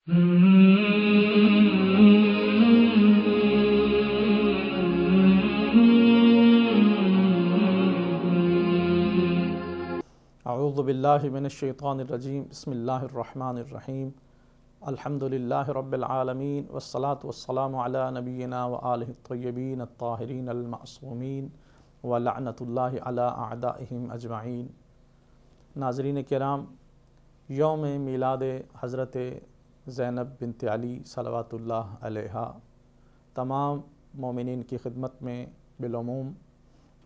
اعوذ باللہ من الشیطان الرجیم بسم اللہ الرحمن الرحیم الحمدللہ رب العالمین والصلاة والسلام علی نبینا وآلہ الطیبین الطاہرین المعصومین ولعنۃ اللہ علی اعدائہم اجمعین۔ ناظرین کرام، یوم میلاد حضرت زینب بنت علی صلوات اللہ علیہا تمام مومنین کی خدمت میں بالعموم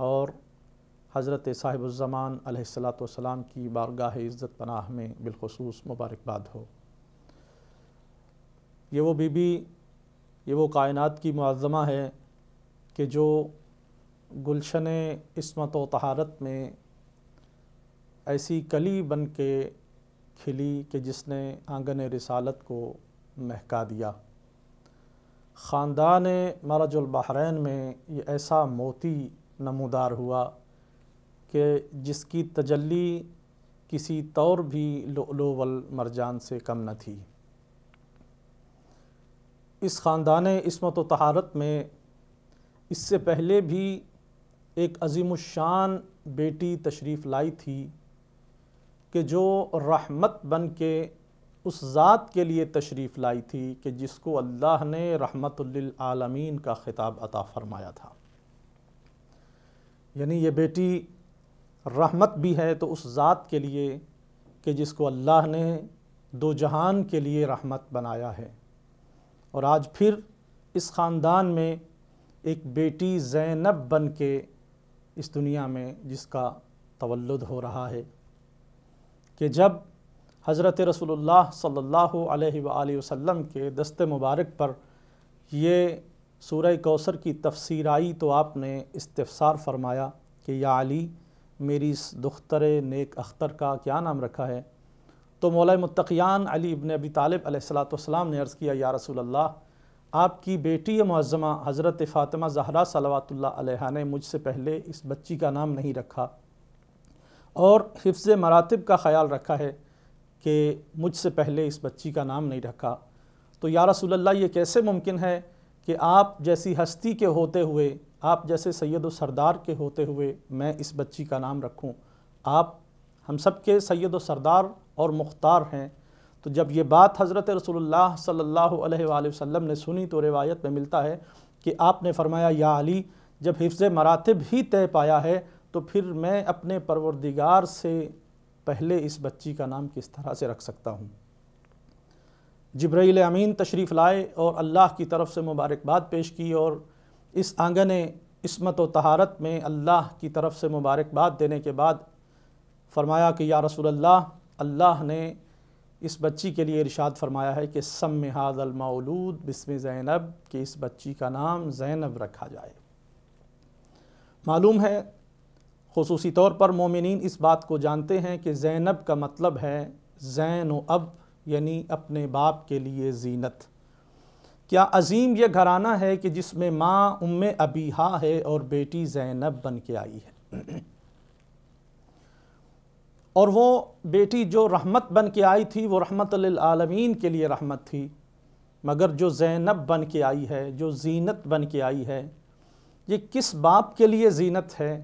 اور حضرت صاحب الزمان علیہ السلام کی بارگاہ عزت پناہ میں بالخصوص مبارکباد ہو۔ یہ وہ بی بی، یہ وہ کائنات کی معظمہ ہے کہ جو گلشن عصمت و طہارت میں ایسی کلی بن کے کھلی کہ جس نے آنگن رسالت کو مہکا دیا۔ خاندان مرج البحرین میں یہ ایسا موتی نمودار ہوا کہ جس کی تجلی کسی طور بھی لؤلؤ والمرجان سے کم نہ تھی۔ اس خاندان عصمت و طہارت میں اس سے پہلے بھی ایک عظیم الشان بیٹی تشریف لائی تھی کہ جو رحمت بن کے اس ذات کے لیے تشریف لائی تھی کہ جس کو اللہ نے رحمت للعالمین کا خطاب عطا فرمایا تھا۔ یعنی یہ بیٹی رحمت بھی ہے تو اس ذات کے لیے کہ جس کو اللہ نے دو جہان کے لیے رحمت بنایا ہے۔ اور آج پھر اس خاندان میں ایک بیٹی زینب بن کے اس دنیا میں جس کا تولد ہو رہا ہے کہ جب حضرت رسول اللہ صلی اللہ علیہ وآلہ وسلم کے دست مبارک پر یہ سورہ کوثر کی تفسیر آئی تو آپ نے استفسار فرمایا کہ یا علی، میری اس دختر نیک اختر کا کیا نام رکھا ہے؟ تو مولا متقیان علی ابن ابی طالب علیہ السلام نے عرض کیا، یا رسول اللہ، آپ کی بیٹی معظمہ حضرت فاطمہ زہرا صلوات اللہ علیہا نے مجھ سے پہلے اس بچی کا نام نہیں رکھا اور حفظ مراتب کا خیال رکھا ہے کہ مجھ سے پہلے اس بچی کا نام نہیں رکھا۔ تو یا رسول اللہ، یہ کیسے ممکن ہے کہ آپ جیسی ہستی کے ہوتے ہوئے، آپ جیسے سید و سردار کے ہوتے ہوئے میں اس بچی کا نام رکھوں؟ آپ ہم سب کے سید و سردار اور مختار ہیں۔ تو جب یہ بات حضرت رسول اللہ صلی اللہ علیہ وآلہ وسلم نے سنی تو روایت میں ملتا ہے کہ آپ نے فرمایا، یا علی، جب حفظ مراتب ہی طے پایا ہے تو پھر میں اپنے پروردگار سے پہلے اس بچی کا نام کس طرح سے رکھ سکتا ہوں؟ جبرائیل امین تشریف لائے اور اللہ کی طرف سے مبارکباد پیش کی، اور اس آنگن عصمت و طہارت میں اللہ کی طرف سے مبارکباد دینے کے بعد فرمایا کہ یا رسول اللہ، اللہ نے اس بچی کے لیے ارشاد فرمایا ہے کہ سم ھذا المولود بسم زینب، کہ اس بچی کا نام زینب رکھا جائے۔ معلوم ہے خصوصی طور پر مومنین اس بات کو جانتے ہیں کہ زینب کا مطلب ہے زین و اب، یعنی اپنے باپ کے لیے زینت۔ کیا عظیم یہ گھرانہ ہے کہ جس میں ماں ام ابیہا ہے اور بیٹی زینب بن کے آئی ہے، اور وہ بیٹی جو رحمت بن کے آئی تھی وہ رحمت للعالمین کے لیے رحمت تھی، مگر جو زینب بن کے آئی ہے، جو زینت بن کے آئی ہے، یہ کس باپ کے لیے زینت ہے؟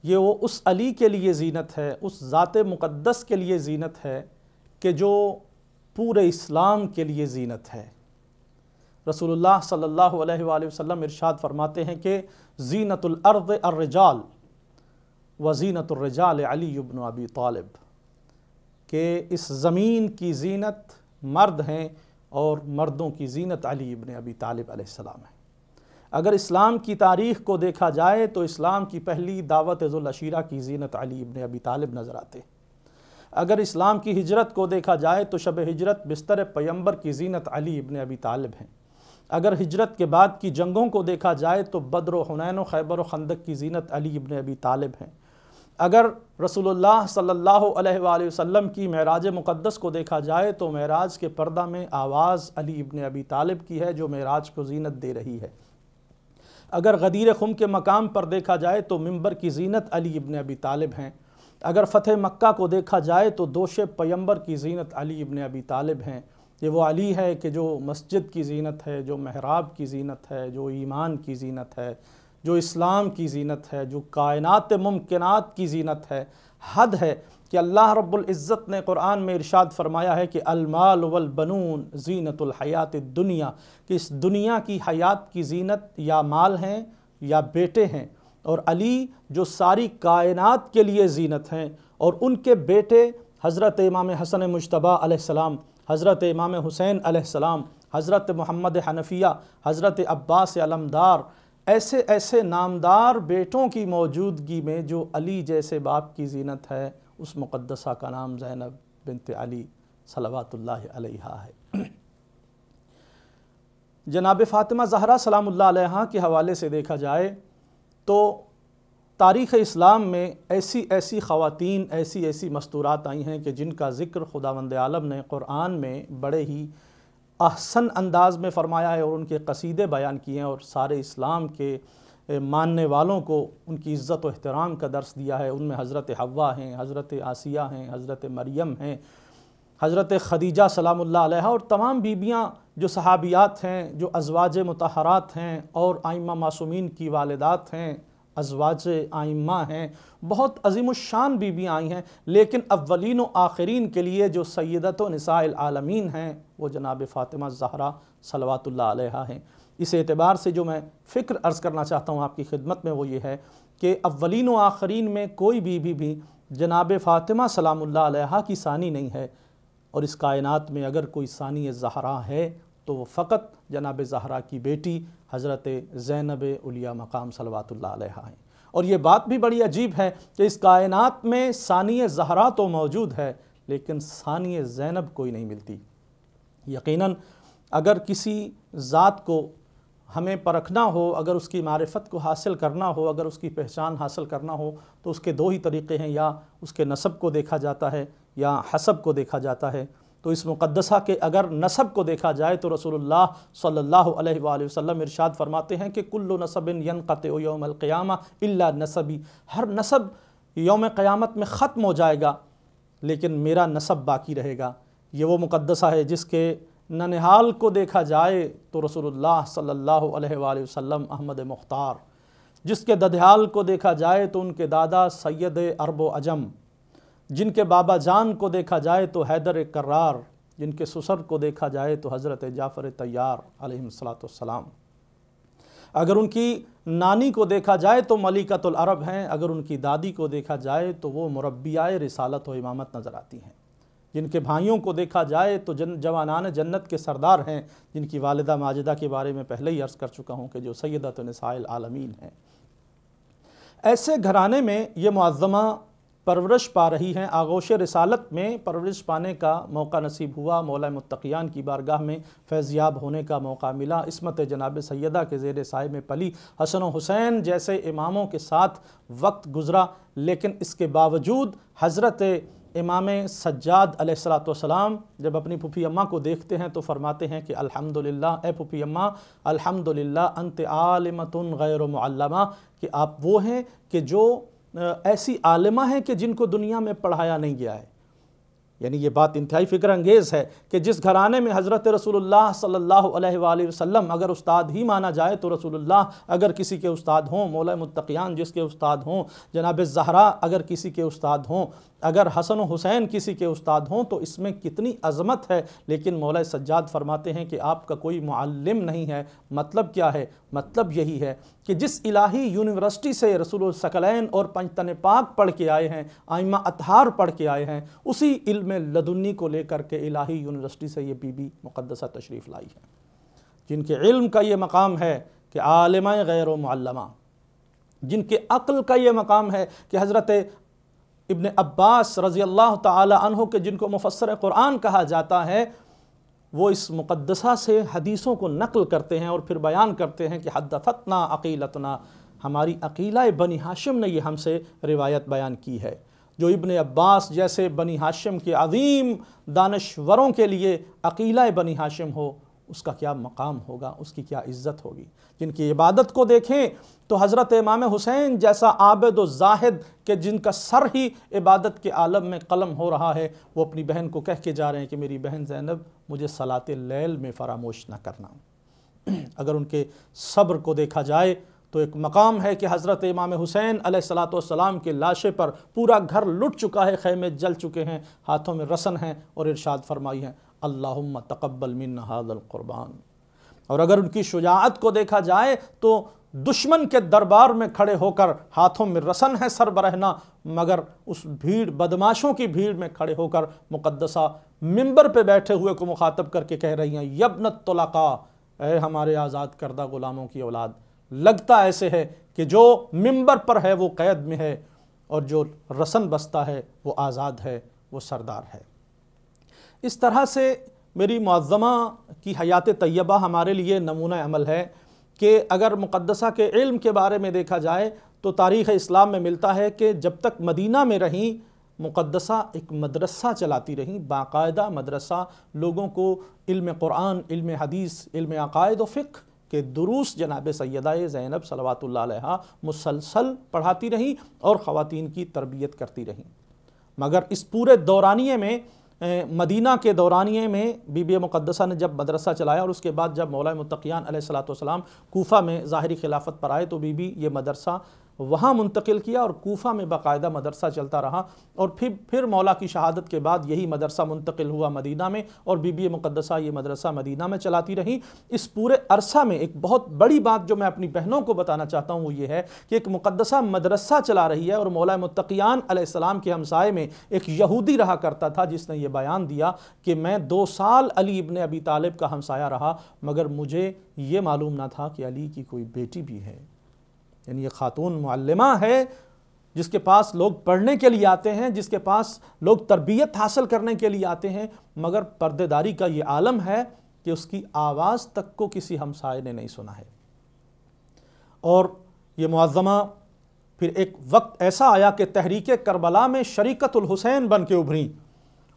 یہ وہ اس علی کے لیے زینت ہے، اس ذات مقدس کے لیے زینت ہے کہ جو پورے اسلام کے لیے زینت ہے۔ رسول اللہ صلی اللہ علیہ وآلہ وسلم ارشاد فرماتے ہیں کہ زینت الارض الرجال وزینت الرجال علی ابن ابی طالب، کہ اس زمین کی زینت مرد ہیں اور مردوں کی زینت علی ابن ابی طالب علیہ السلام ہے۔ اگر اسلام کی تاریخ کو دیکھا جائے تو اسلام کی پہلی دعوت ذو العشیرہ کی زینت علی ابن ابی طالب نظر آتے ہیں۔ اگر اسلام کی ہجرت کو دیکھا جائے تو شب ہجرت بستر پیمبر کی زینت علی ابن ابی طالب ہیں۔ اگر ہجرت کے بعد کی جنگوں کو دیکھا جائے تو بدر و حنین و خیبر و خندق کی زینت علی ابن ابی طالب ہیں۔ اگر رسول اللہ صلی اللہ علیہ وآلہ وسلم کی معراج مقدس کو دیکھا جائے تو معراج کے پردہ میں آواز علی ابن ابی طالب کی ہے جو معراج کو زینت دے رہی ہے۔ اگر غدیر خم کے مقام پر دیکھا جائے تو منبر کی زینت علی ابن ابی طالب ہیں۔ اگر فتح مکہ کو دیکھا جائے تو دوش پیمبر کی زینت علی ابن ابی طالب ہیں۔ یہ وہ علی ہے کہ جو مسجد کی زینت ہے، جو محراب کی زینت ہے، جو ایمان کی زینت ہے، جو اسلام کی زینت ہے، جو کائنات ممکنات کی زینت ہے۔ حد ہے کہ اللہ رب العزت نے قرآن میں ارشاد فرمایا ہے کہ المال والبنون زینت الحیات الدنیا، کہ اس دنیا کی حیات کی زینت یا مال ہیں یا بیٹے ہیں، اور علی جو ساری کائنات کے لیے زینت ہیں، اور ان کے بیٹے حضرت امام حسن مجتبیٰ علیہ السلام، حضرت امام حسین علیہ السلام، حضرت محمد حنفیہ، حضرت عباس علمدار، ایسے ایسے نامدار بیٹوں کی موجودگی میں جو علی جیسے باپ کی زینت ہے، اس مقدسہ کا نام زینب بنت علی صلوات اللہ علیہا ہے۔ جناب فاطمہ زہرا سلام اللہ علیہا کے حوالے سے دیکھا جائے تو تاریخ اسلام میں ایسی ایسی خواتین، ایسی ایسی مستورات آئی ہیں کہ جن کا ذکر خداوند عالم نے قرآن میں بڑے ہی احسن انداز میں فرمایا ہے، اور ان کے قصیدے بیان کیے ہیں، اور سارے اسلام کے ماننے والوں کو ان کی عزت و احترام کا درس دیا ہے۔ ان میں حضرت حوا ہیں، حضرت آسیہ ہیں، حضرت مریم ہیں، حضرت خدیجہ سلام اللہ علیہا، اور تمام بیبیاں جو صحابیات ہیں، جو ازواج مطہرات ہیں، اور ائمہ معصومین کی والدات ہیں، ازواج ائمہ ہیں، بہت عظیم الشان بیبیاں آئی ہیں، لیکن اولین و آخرین کے لیے جو سیدۃ نساء العالمین ہیں وہ جناب فاطمہ زہرا صلوات اللہ علیہا ہیں۔ اس اعتبار سے جو میں فکر عرض کرنا چاہتا ہوں آپ کی خدمت میں وہ یہ ہے کہ اولین و آخرین میں کوئی بیوی بھی جناب فاطمہ سلام اللہ علیہا کی ثانی نہیں ہے، اور اس کائنات میں اگر کوئی ثانی زہرا ہے تو وہ فقط جناب زہرا کی بیٹی حضرت زینب علیہ مقام صلوات اللہ علیہا ہیں۔ اور یہ بات بھی بڑی عجیب ہے کہ اس کائنات میں ثانی زہرا تو موجود ہے، لیکن ثانی زینب کوئی نہیں ملتی۔ یقیناً اگر کسی ذات کو ہمیں پرکھنا ہو، اگر اس کی معرفت کو حاصل کرنا ہو، اگر اس کی پہچان حاصل کرنا ہو، تو اس کے دو ہی طریقے ہیں، یا اس کے نسب کو دیکھا جاتا ہے یا حسب کو دیکھا جاتا ہے۔ تو اس مقدسہ کے اگر نسب کو دیکھا جائے تو رسول اللہ صلی اللہ علیہ وآلہ وسلم ارشاد فرماتے ہیں کہ کل نسب ینقطع یوم القیامہ الا نسبی، ہر نسب یوم قیامت میں ختم ہو جائے گا لیکن میرا نسب باقی رہے گا۔ یہ وہ مقدسہ ہے جس کے ننہال کو دیکھا جائے تو رسول اللہ صلی اللہ علیہ وآلہ وسلم احمد مختار، جس کے ددھیال کو دیکھا جائے تو ان کے دادا سید عرب و عجم، جن کے بابا جان کو دیکھا جائے تو حیدر کرار، جن کے سسر کو دیکھا جائے تو حضرت جعفر طیار علیہ السلام، اگر ان کی نانی کو دیکھا جائے تو ملکۃ العرب ہیں، اگر ان کی دادی کو دیکھا جائے تو وہ مربیہ رسالت و امامت نظر آتی ہیں، جن کے بھائیوں کو دیکھا جائے تو جوانان جنت کے سردار ہیں، جن کی والدہ ماجدہ کے بارے میں پہلے ہی عرض کر چکا ہوں کہ جو سیدۃ نساء العالمین ہیں۔ ایسے گھرانے میں یہ معظمہ پرورش پا رہی ہیں، آغوش رسالت میں پرورش پانے کا موقع نصیب ہوا، مولا متقیان کی بارگاہ میں فیضیاب ہونے کا موقع ملا، عصمت جناب سیدہ کے زیر سائے میں پلی، حسن و حسین جیسے اماموں کے ساتھ وقت گزرا، لیکن اس کے باوجود حضرت امام سجاد علیہ السلام جب اپنی پھوپھی اماں کو دیکھتے ہیں تو فرماتے ہیں کہ الحمدللہ، اے پھوپھی اماں الحمدللہ انت عالمۃ غیر معلمہ، کہ آپ وہ ہیں کہ جو ایسی عالمہ ہیں کہ جن کو دنیا میں پڑھایا نہیں گیا ہے۔ یعنی یہ بات انتہائی فکر انگیز ہے کہ جس گھرانے میں حضرت رسول اللہ صلی اللہ علیہ وآلہ وسلم اگر استاد ہی مانا جائے تو رسول اللہ اگر کسی کے استاد ہوں، مولا متقیان جس کے استاد ہوں، جناب زہرا اگر کسی کے استاد ہوں، اگر حسن و حسین کسی کے استاد ہوں، تو اس میں کتنی عظمت ہے۔ لیکن مولا سجاد فرماتے ہیں کہ آپ کا کوئی معلم نہیں ہے۔ مطلب کیا ہے؟ مطلب یہی ہے کہ جس الہی یونیورسٹی سے رسول الثقلین اور پنجتن پاک پڑھ کے آئے ہیں، ائمہ اطہار پڑھ کے آئے ہیں، اسی علم لدنی کو لے کر کے الہی یونیورسٹی سے یہ بی بی مقدسہ تشریف لائی ہے، جن کے علم کا یہ مقام ہے کہ عالمہ غیر و معلمہ، جن کے عقل کا یہ مقام ہے کہ حضرت ابن عباس رضی اللہ تعالی عنہ کے جن کو مفسر قرآن کہا جاتا ہے، وہ اس مقدسہ سے حدیثوں کو نقل کرتے ہیں اور پھر بیان کرتے ہیں کہ حدثتنا عقیلتنا، ہماری عقیلہ بنی ہاشم نے یہ ہم سے روایت بیان کی ہے۔ جو ابن عباس جیسے بنی ہاشم کے عظیم دانشوروں کے لیے عقیلہ بنی ہاشم ہو، اس کا کیا مقام ہوگا، اس کی کیا عزت ہوگی۔ جن کی عبادت کو دیکھیں تو حضرت امام حسین جیسا عابد و زاہد کہ جن کا سر ہی عبادت کے عالم میں قلم ہو رہا ہے، وہ اپنی بہن کو کہہ کے جا رہے ہیں کہ میری بہن زینب مجھے صلاۃ اللیل میں فراموش نہ کرنا۔ اگر ان کے صبر کو دیکھا جائے تو ایک مقام ہے کہ حضرت امام حسین علیہ السلام کے لاشے پر پورا گھر لٹ چکا ہے، خیمے جل چکے ہیں، ہاتھوں میں رسن ہیں، اور ارشاد فرمائی ہے اللہم تقبل منا ھذا القربان۔ اور اگر ان کی شجاعت کو دیکھا جائے تو دشمن کے دربار میں کھڑے ہو کر ہاتھوں میں رسن ہے سر برہنہ، مگر اس بھیڑ بدماشوں کی بھیڑ میں کھڑے ہو کر مقدسہ منبر پہ بیٹھے ہوئے کو مخاطب کر کے کہہ رہی ہیں یبن الطلقاء، اے ہمارے آزاد کردہ غلاموں کی اولاد، لگتا ایسے ہے کہ جو منبر پر ہے وہ قید میں ہے اور جو رسن بستہ ہے وہ آزاد ہے، وہ سردار ہے۔ اس طرح سے میری معظمہ کی حیات طیبہ ہمارے لیے نمونہ عمل ہے کہ اگر مقدسہ کے علم کے بارے میں دیکھا جائے تو تاریخ اسلام میں ملتا ہے کہ جب تک مدینہ میں رہیں مقدسہ ایک مدرسہ چلاتی رہیں، باقاعدہ مدرسہ، لوگوں کو علم قرآن، علم حدیث، علم عقائد و فقہ کہ دروس جناب سیدہ زینب صلوات اللہ علیہا مسلسل پڑھاتی رہیں اور خواتین کی تربیت کرتی رہیں۔ مگر اس پورے دورانیے میں مدینہ کے دورانیے میں بی بی مقدسہ نے جب مدرسہ چلایا اور اس کے بعد جب مولا متقیان علیہ السلام کوفہ میں ظاہری خلافت پر آئے تو بی بی یہ مدرسہ وہاں منتقل کیا اور کوفہ میں باقاعدہ مدرسہ چلتا رہا، اور پھر مولا کی شہادت کے بعد یہی مدرسہ منتقل ہوا مدینہ میں، اور بی بی مقدسہ یہ مدرسہ مدینہ میں چلاتی رہیں۔ اس پورے عرصہ میں ایک بہت بڑی بات جو میں اپنی بہنوں کو بتانا چاہتا ہوں وہ یہ ہے کہ ایک مقدسہ مدرسہ چلا رہی ہے، اور مولا متقیان علیہ السلام کے ہمسائے میں ایک یہودی رہا کرتا تھا جس نے یہ بیان دیا کہ میں 2 سال علی ابن ابی طالب کا ہمسایہ رہا، مگر مجھے یہ معلوم نہ تھا کہ علی کی کوئی بیٹی بھی ہے۔ یعنی یہ خاتون معلمہ ہے جس کے پاس لوگ پڑھنے کے لیے آتے ہیں، جس کے پاس لوگ تربیت حاصل کرنے کے لیے آتے ہیں، مگر پردے داری کا یہ عالم ہے کہ اس کی آواز تک کو کسی ہمسائے نے نہیں سنا ہے۔ اور یہ معظمہ پھر ایک وقت ایسا آیا کہ تحریک کربلا میں شریکت الحسین بن کے ابھریں،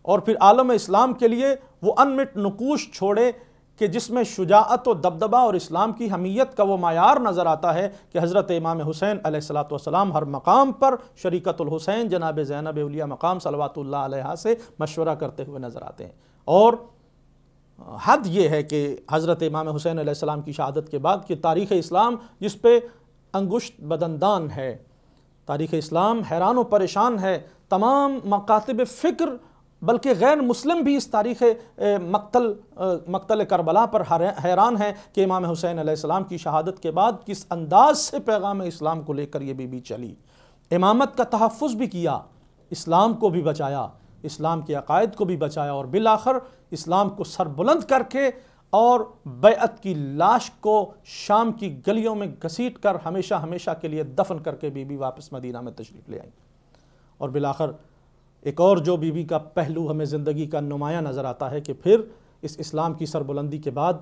اور پھر عالم اسلام کے لیے وہ انمٹ نقوش چھوڑے کہ جس میں شجاعت و دبدبہ اور اسلام کی حمیت کا وہ معیار نظر آتا ہے کہ حضرت امام حسین علیہ السلام ہر مقام پر شریکت الحسین جناب زینب اولیاء مقام صلوات اللہ علیہا سے مشورہ کرتے ہوئے نظر آتے ہیں۔ اور حد یہ ہے کہ حضرت امام حسین علیہ السلام کی شہادت کے بعد کہ تاریخ اسلام جس پہ انگشت بدندان ہے، تاریخ اسلام حیران و پریشان ہے، تمام مکاتب فکر بلکہ غیر مسلم بھی اس تاریخ مقتل کربلا پر حیران ہیں کہ امام حسین علیہ السلام کی شہادت کے بعد کس انداز سے پیغام اسلام کو لے کر یہ بی بی چلی، امامت کا تحفظ بھی کیا، اسلام کو بھی بچایا، اسلام کے عقائد کو بھی بچایا، اور بالآخر اسلام کو سر بلند کر کے اور بیعت کی لاش کو شام کی گلیوں میں گھسیٹ کر ہمیشہ ہمیشہ کے لیے دفن کر کے بی بی واپس مدینہ میں تشریف لے آئیں۔ اور بالآخر ایک اور جو بی بی کا پہلو ہمیں زندگی کا نمایاں نظر آتا ہے کہ پھر اس اسلام کی سربلندی کے بعد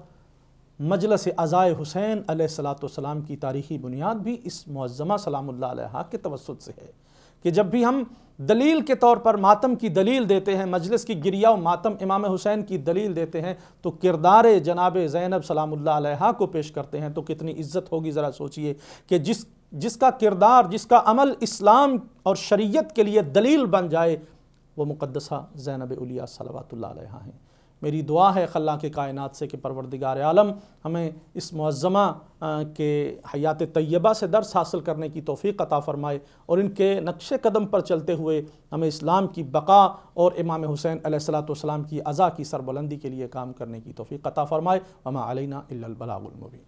مجلس عزائے حسین علیہ السلام کی تاریخی بنیاد بھی اس معظمہ سلام اللہ علیہا کے توسط سے ہے کہ جب بھی ہم دلیل کے طور پر ماتم کی دلیل دیتے ہیں، مجلس کی گریہ و ماتم امام حسین کی دلیل دیتے ہیں، تو کردار جناب زینب سلام اللہ علیہا کو پیش کرتے ہیں، تو کتنی عزت ہوگی ذرا سوچئے کہ جس کا کردار، جس کا عمل اسلام اور شریعت کے لیے دلیل بن جائے وہ مقدسہ زینب اولیاء صلوات اللہ علیہا ہیں۔ میری دعا ہے خلاق کائنات سے کہ پروردگار عالم ہمیں اس معظمہ کے حیات طیبہ سے درس حاصل کرنے کی توفیق عطا فرمائے، اور ان کے نقش قدم پر چلتے ہوئے ہمیں اسلام کی بقا اور امام حسین علیہ السلام کی عزا کی سربلندی کے لیے کام کرنے کی توفیق عطا فرمائے۔ وما علینا الا البلاغ المبین۔